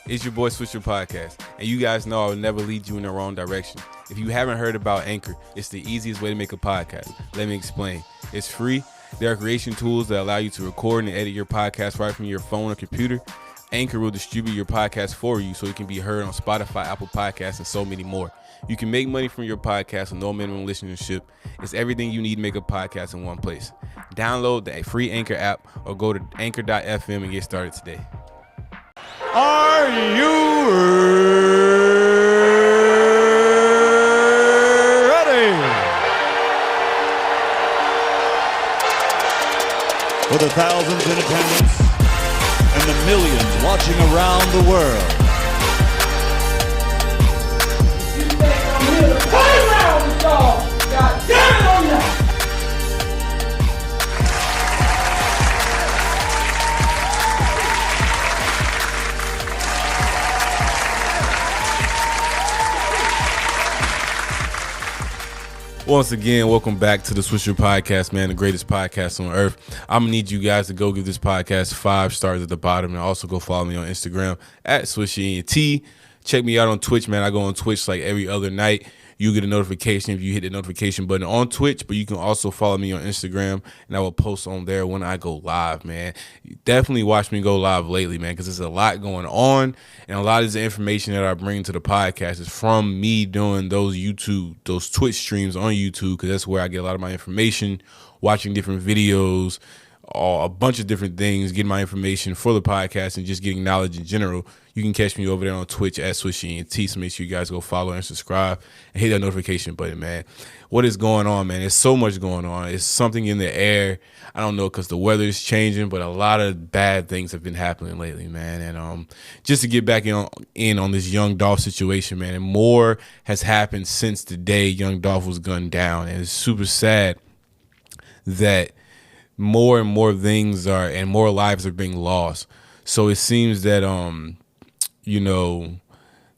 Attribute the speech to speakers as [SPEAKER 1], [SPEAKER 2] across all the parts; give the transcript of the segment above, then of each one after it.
[SPEAKER 1] It's your boy Switcher Podcast, and you guys know I will never lead you in the wrong direction. If you haven't heard about Anchor, it's the easiest way to make a podcast. Let me explain. It's free. There are creation tools that allow you to record and edit your podcast right from your phone or computer. Anchor will distribute your podcast for you so it can be heard on Spotify, Apple Podcasts, and so many more. You can make money from your podcast with no minimum listenership. It's everything you need to make a podcast in one place. Download the free Anchor app or go to anchor.fm and get started today.
[SPEAKER 2] Are you ready for the thousands in attendance and the millions watching around the world?
[SPEAKER 3] You think I'm here to play around with y'all? God damn it on y'all!
[SPEAKER 1] Once again, welcome back to the Swisher Podcast, man, the greatest podcast on earth. I'm going to need you guys to go give this podcast 5 stars at the bottom, and also go follow me on Instagram at SwisherENT. Check me out on Twitch, man. I go on Twitch like every other night. You get a notification if you hit the notification button on Twitch, but you can also follow me on Instagram, and I will post on there when I go live, man. You definitely watch me go live lately, man, because there's a lot going on, and a lot of the information that I bring to the podcast is from me doing those Twitch streams on YouTube, because that's where I get a lot of my information, watching different videos, a bunch of different things, getting my information for the podcast and just getting knowledge in general. You can catch me over there on Twitch at SwisherENT, so make sure you guys go follow and subscribe and hit that notification button, man. What is going on, man? There's so much going on. It's something in the air. I don't know, because the weather is changing, but a lot of bad things have been happening lately, man. And just to get back in on this Young Dolph situation, man, and more has happened since the day Young Dolph was gunned down, and it's super sad that more and more things are, and more lives are being lost. So it seems that,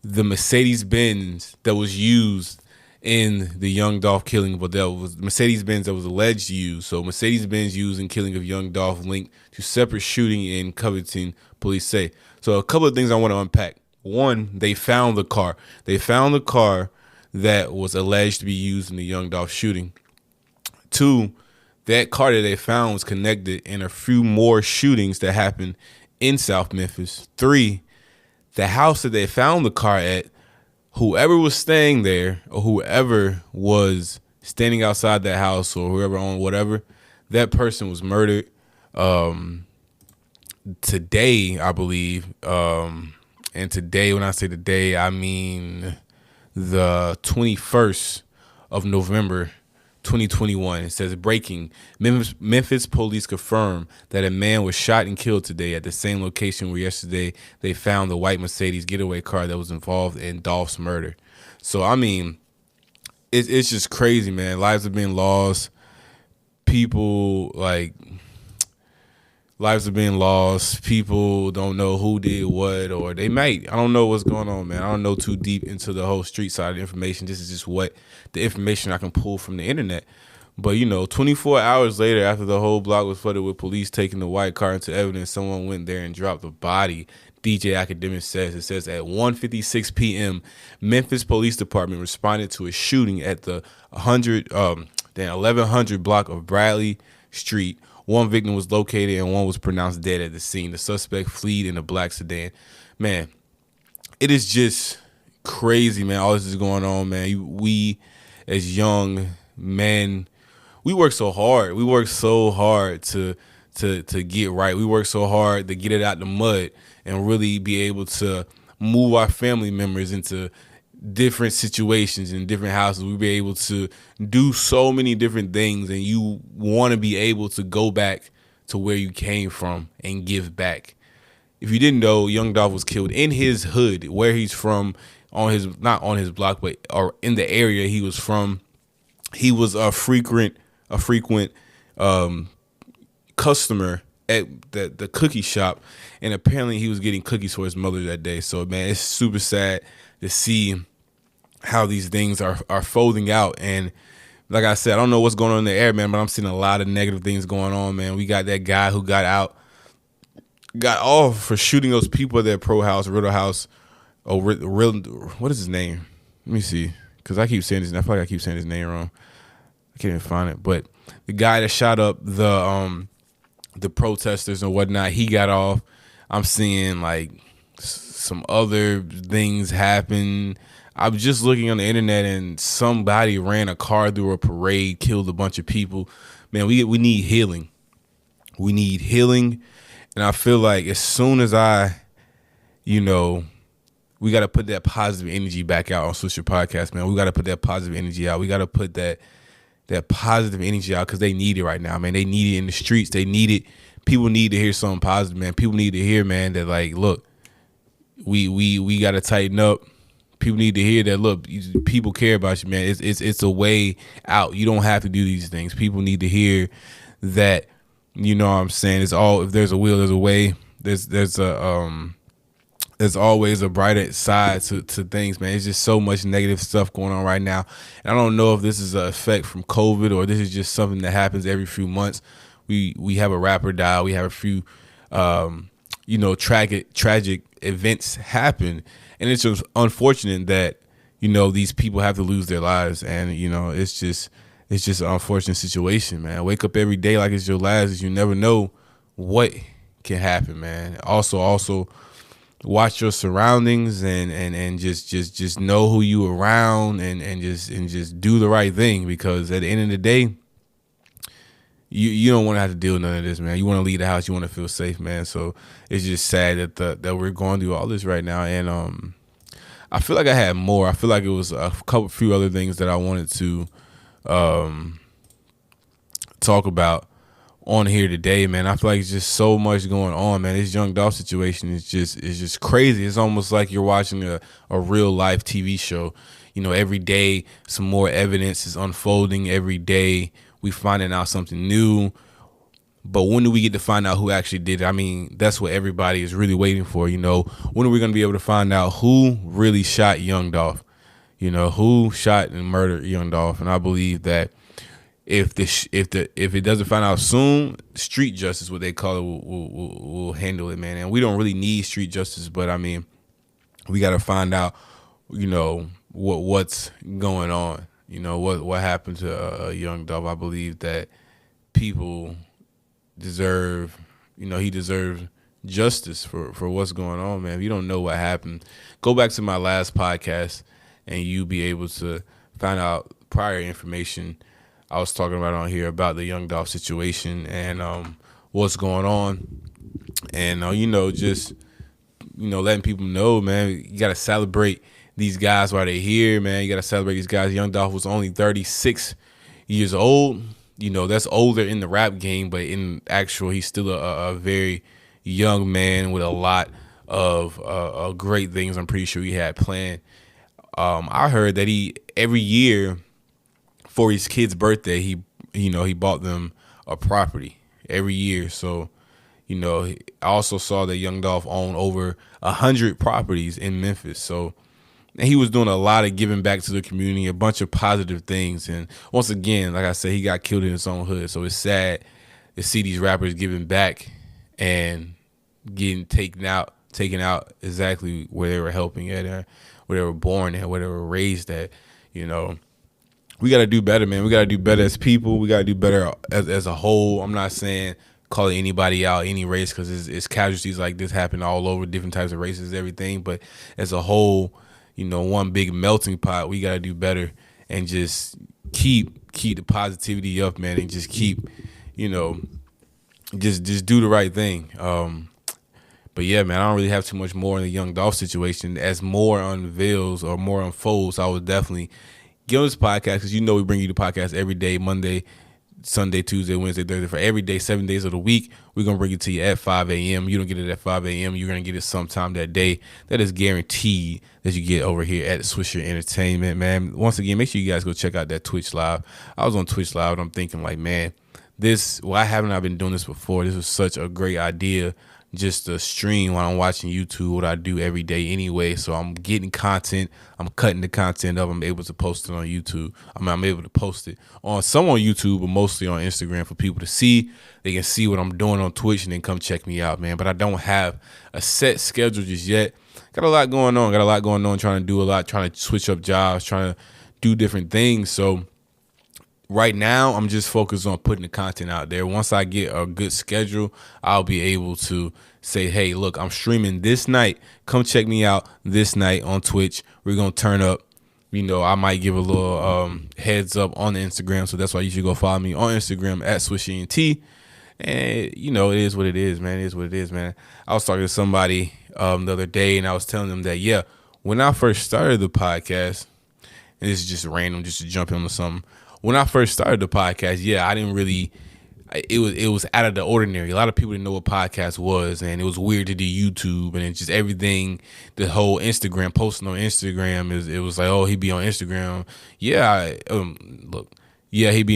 [SPEAKER 1] the Mercedes-Benz that was used in the Young Dolph killing, but that was Mercedes-Benz that was alleged used. So Mercedes-Benz used in killing of Young Dolph linked to separate shooting in Covington, police say. So a couple of things I want to unpack. One, they found the car. They found the car that was alleged to be used in the Young Dolph shooting. Two, that car that they found was connected in a few more shootings that happened in South Memphis. Three, the house that they found the car at, whoever was staying there or whoever was standing outside that house or whoever owned whatever, that person was murdered today, I believe. And today, when I say today, I mean the 21st of November, 2021. It says, breaking, Memphis police confirm that a man was shot and killed today at the same location where yesterday they found the white Mercedes getaway car that was involved in Dolph's murder. So, I mean, it's just crazy, man. Lives have been lost. Lives are being lost. People don't know who did what, or they might. I don't know what's going on, man. I don't know too deep into the whole street side of the information. This is just what the information I can pull from the internet. But, 24 hours later, after the whole block was flooded with police taking the white car into evidence, someone went there and dropped the body. DJ Academic says. It says at 1:56 p.m., Memphis Police Department responded to a shooting at the 1100 block of Bradley Street. One victim was located and one was pronounced dead at the scene. The suspect fled in a black sedan. Man, it is just crazy, man. All this is going on, man. We, as young men, we work so hard. We work so hard to get right. We work so hard to get it out the mud and really be able to move our family members into different situations in different houses. We'll be able to do so many different things, and you want to be able to go back to where you came from and give back. If you didn't know, Young Dolph was killed in his hood, where he's from, not on his block, but or in the area he was from. He was a frequent customer at the cookie shop, and apparently he was getting cookies for his mother that day. So, man, it's super sad to see how these things are folding out. And like I said, I don't know what's going on in the air, man, but I'm seeing a lot of negative things going on, man. We got that guy who got out got off for shooting those people at that pro house, Riddle House. Oh, what is his name? Let me see, because I keep saying this. I feel like I keep saying his name wrong. I can't even find it. But the guy that shot up the protesters and whatnot, he got off. I'm seeing like some other things happen. I was just looking on the internet and somebody ran a car through a parade, killed a bunch of people. Man, we need healing. We need healing. And I feel like as soon as we got to put that positive energy back out on Social Podcast, man. We got to put that positive energy out. We got to put that positive energy out because they need it right now, man. They need it in the streets. They need it. People need to hear something positive, man. People need to hear, man, that like, look, we got to tighten up. People need to hear that, look, people care about you, man. It's a way out. You don't have to do these things. People need to hear that, you know what I'm saying? It's all, if there's a will, there's a way. There's always a brighter side to things, man. It's just so much negative stuff going on right now. And I don't know if this is an effect from COVID or this is just something that happens every few months. We have a rapper die. We have a few, tragic events happen. And it's just unfortunate that, these people have to lose their lives. And, it's just an unfortunate situation, man. Wake up every day like it's your last. You never know what can happen, man. Also, watch your surroundings and just know who you around and just do the right thing, because at the end of the day, you don't want to have to deal with none of this, man. You want to leave the house. You want to feel safe, man. So it's just sad that we're going through all this right now. And I feel like I had more. I feel like it was a few other things that I wanted to talk about on here today, man. I feel like it's just so much going on, man. This Young Dolph situation is just crazy. It's almost like you're watching a real life TV show. Every day some more evidence is unfolding. Every day we finding out something new. But when do we get to find out who actually did it? I mean, that's what everybody is really waiting for. When are we going to be able to find out who really shot Young Dolph? Who shot and murdered Young Dolph? And I believe that if it doesn't find out soon, street justice, what they call it, will handle it, man. And we don't really need street justice, but I mean, we got to find out, what's going on. What happened to Young Dolph. I believe that people deserve, he deserves justice for what's going on, man. If you don't know what happened, go back to my last podcast and you'll be able to find out prior information I was talking about on here about the Young Dolph situation and what's going on. And, just, letting people know, man, you got to celebrate these guys while they're here, man. You got to celebrate these guys. Young Dolph was only 36 years old. That's older in the rap game, but in actual, he's still a very young man with a lot of great things I'm pretty sure he had planned. I heard that he, every year for his kid's birthday, he bought them a property every year. So, I also saw that Young Dolph owned over 100 properties in Memphis. So, and he was doing a lot of giving back to the community, a bunch of positive things. And once again, like I said, he got killed in his own hood. So it's sad to see these rappers giving back and getting taken out exactly where they were helping at, where they were born at, where they were raised at. We got to do better, man. We got to do better as people. We got to do better as a whole. I'm not saying calling anybody out, any race, because it's casualties like this happen all over, different types of races, everything. But as a whole, one big melting pot, we got to do better and just keep the positivity up, man, and just keep, just do the right thing. But yeah, man, I don't really have too much more in the Young Dolph situation. As more unveils or more unfolds, I would definitely get on this podcast, because we bring you the podcast every day, Monday, Sunday, Tuesday, Wednesday, Thursday, for every day, 7 days of the week. We're going to bring it to you at 5 a.m. You don't get it at 5 a.m. You're going to get it sometime that day. That is guaranteed that you get over here at Swisher Entertainment, man. Once again, make sure you guys go check out that Twitch Live. I was on Twitch Live, and I'm thinking like, man, why haven't I been doing this before? This was such a great idea just a stream while I'm watching YouTube, what I do every day anyway. So I'm getting content. I'm cutting the content up. I'm able to post it on YouTube. I'm able to post it on YouTube, but mostly on Instagram for people to see. They can see what I'm doing on Twitch and then come check me out, man. But I don't have a set schedule just yet. Got a lot going on. Trying to do a lot, trying to switch up jobs, trying to do different things. So right now, I'm just focused on putting the content out there. Once I get a good schedule, I'll be able to say, hey, look, I'm streaming this night. Come check me out this night on Twitch. We're going to turn up. I might give a little heads up on the Instagram. So that's why you should go follow me on Instagram at SwishENT. And, it is what it is, man. It is what it is, man. I was talking to somebody the other day, and I was telling them that, yeah, when I first started the podcast, and this is just random, just to jump into something. When I first started the podcast, I didn't really, it was out of the ordinary. A lot of people didn't know what podcast was, and it was weird to do YouTube, and it's just everything, the whole Instagram, posting on Instagram, it was like, oh, he be on Instagram. He be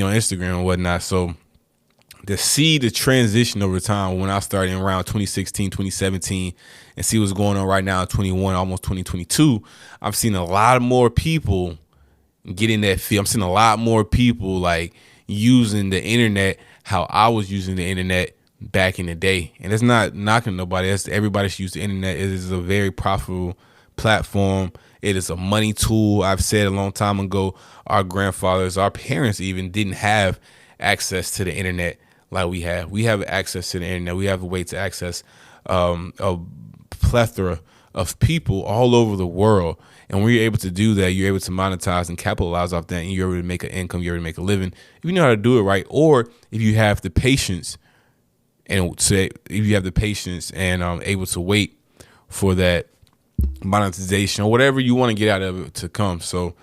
[SPEAKER 1] on Instagram and whatnot. So to see the transition over time when I started around 2016, 2017, and see what's going on right now in 21, almost 2022, I've seen a lot of more people get in that field. I'm seeing a lot more people like using the internet how I was using the internet back in the day. And it's not knocking nobody. Everybody should use the internet. It is a very profitable platform. It is a money tool. I've said a long time ago, our grandfathers, our parents even didn't have access to the internet like we have. We have access to the internet. We have a way to access a plethora of people all over the world. And when you're able to do that, you're able to monetize and capitalize off that, and you're able to make an income, you're able to make a living. If you know how to do it right, or if you have the patience and able to wait for that monetization or whatever you want to get out of it to come. So,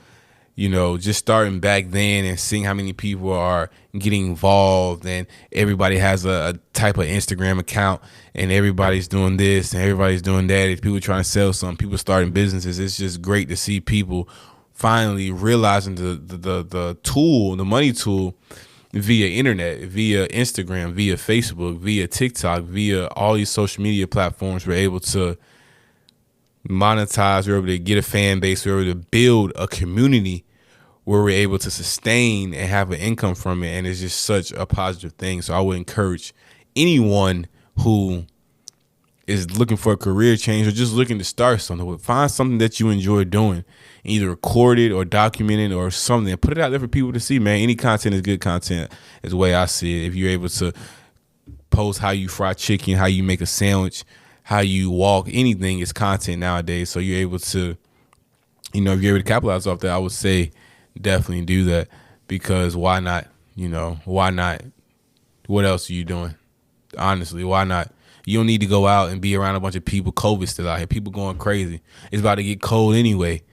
[SPEAKER 1] just starting back then and seeing how many people are getting involved, and everybody has a type of Instagram account, and everybody's doing this and everybody's doing that. If people trying to sell something, people starting businesses. It's just great to see people finally realizing the tool, the money tool, via internet, via Instagram, via Facebook, via TikTok, via all these social media platforms. We're able to monetize. We're able to get a fan base. We're able to build a community where we're able to sustain and have an income from it. And it's just such a positive thing. So I would encourage anyone who is looking for a career change or just looking to start something, find something that you enjoy doing, either record it or document it or something, put it out there for people to see, man. Any content is good content is the way I see it. If you're able to post how you fry chicken, how you make a sandwich, how you walk, anything is content nowadays. So you're able to, if you're able to capitalize off that, I would say definitely do that, because why not? Why not? What else are you doing? Honestly, why not? You don't need to go out and be around a bunch of people. COVID's still out here. People going crazy. It's about to get cold anyway.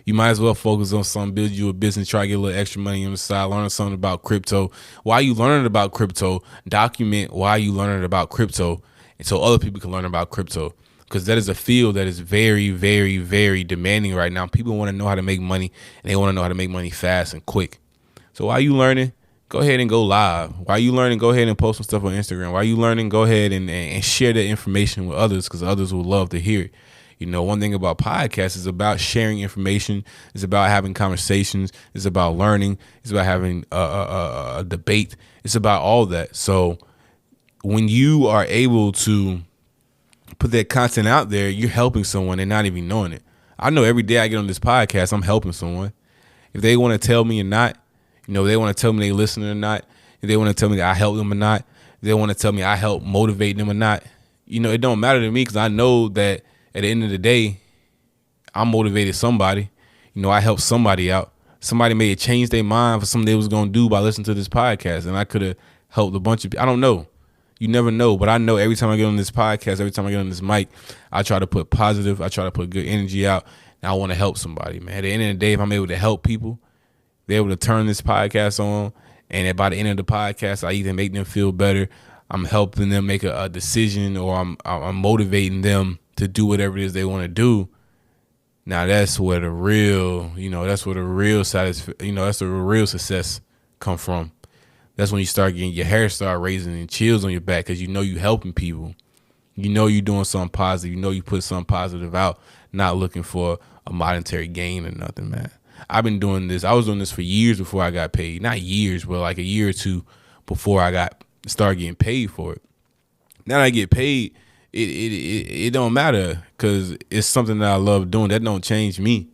[SPEAKER 1] You might as well focus on something, build you a business, try to get a little extra money on the side, learn something about crypto. Why are you learning about crypto? Document why you learning about crypto, and so other people can learn about crypto, because that is a field that is very, very, very demanding right now. People want to know how to make money, and they want to know how to make money fast and quick. So while you learning, go ahead and go live. While you learning, go ahead and post some stuff on Instagram. While you learning, go ahead and share that information with others, because others will love to hear it. One thing about podcasts is about sharing information. It's about having conversations. It's about learning. It's about having a debate. It's about all that. So when you are able to put that content out there, you're helping someone and not even knowing it. I know every day I get on this podcast, I'm helping someone. If they want to tell me or not, if they want to tell me they listen or not, if they want to tell me that I help them or not, if they want to tell me I help motivate them or not, it don't matter to me, because I know that at the end of the day, I motivated somebody. I helped somebody out. Somebody may have changed their mind for something they was going to do by listening to this podcast, and I could have helped a bunch of people. I don't know. You never know, but I know every time I get on this podcast, every time I get on this mic, I try to put positive, I try to put good energy out, and I want to help somebody, man. At the end of the day, if I'm able to help people, they're able to turn this podcast on, and by the end of the podcast, I either make them feel better, I'm helping them make a decision, or I'm motivating them to do whatever it is they want to do. Now that's where the real, that's where the real that's the real success come from. That's when you start getting your hair start raising and chills on your back, because you helping people. You know you're doing something positive. You know you put something positive out, not looking for a monetary gain or nothing, man. I've been doing this. I was doing this for years before I got paid. Not years, but like a year or two before I started getting paid for it. Now that I get paid, it don't matter because it's something that I love doing. That don't change me.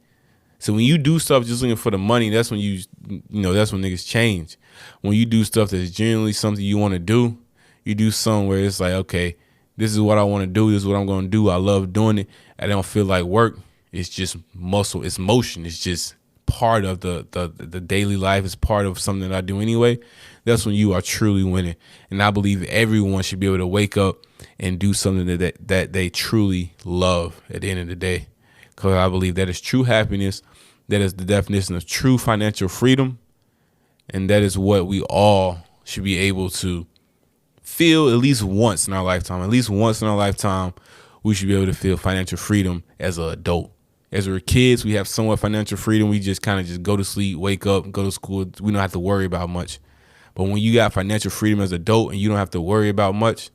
[SPEAKER 1] So when you do stuff just looking for the money, that's when that's when niggas change. When you do stuff that's genuinely something you want to do, you do something where it's like, okay, this is what I want to do. This is what I'm going to do. I love doing it. I don't feel like work. It's just muscle. It's motion. It's just part of the daily life. It's part of something that I do anyway. That's when you are truly winning. And I believe everyone should be able to wake up and do something that they truly love at the end of the day. Because I believe that is true happiness. That is the definition of true financial freedom. And that is what we all should be able to feel at least once in our lifetime. At least once in our lifetime, we should be able to feel financial freedom as an adult. As we're kids, we have somewhat financial freedom. We just kind of just go to sleep, wake up, go to school. We don't have to worry about much. But when you got financial freedom as an adult and you don't have to worry about much,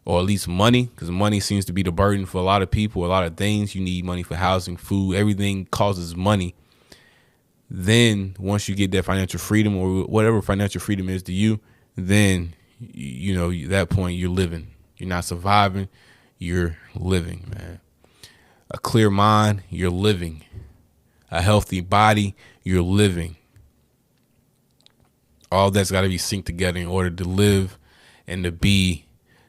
[SPEAKER 1] or at least money, because money seems to be the burden for a lot of people, a lot of things. You need money for housing, food, everything causes money. Then once you get that financial freedom or whatever financial freedom is to you, then, at that point you're living. You're not surviving, you're living, man. A clear mind, you're living. A healthy body, you're living. All that's got to be synced together in order to live and to be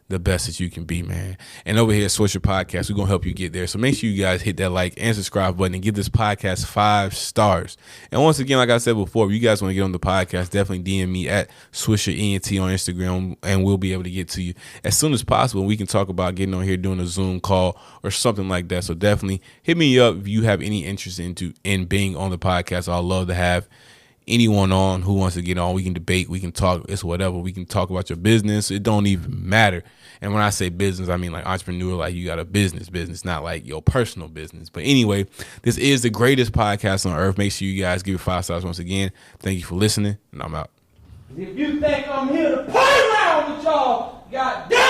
[SPEAKER 1] the best that you can be, man. And over here at Swisher Podcast, we're going to help you get there. So make sure you guys hit that like and subscribe button and give this podcast 5 stars. And once again, like I said before, if you guys want to get on the podcast, definitely DM me at SwisherENT on Instagram, and we'll be able to get to you as soon as possible. We can talk about getting on here, doing a Zoom call or something like that. So definitely hit me up if you have any interest in being on the podcast. I'd love to have anyone on who wants to get on. We can debate, we can talk, it's whatever. We can talk about your business. It don't even matter. And when I say business, I mean like entrepreneur, like you got a business, not like your personal business. But anyway, this is the greatest podcast on earth. Make sure you guys give it 5 stars once again. Thank you for listening, and I'm out.
[SPEAKER 3] If you think I'm here to play around with y'all, goddamn.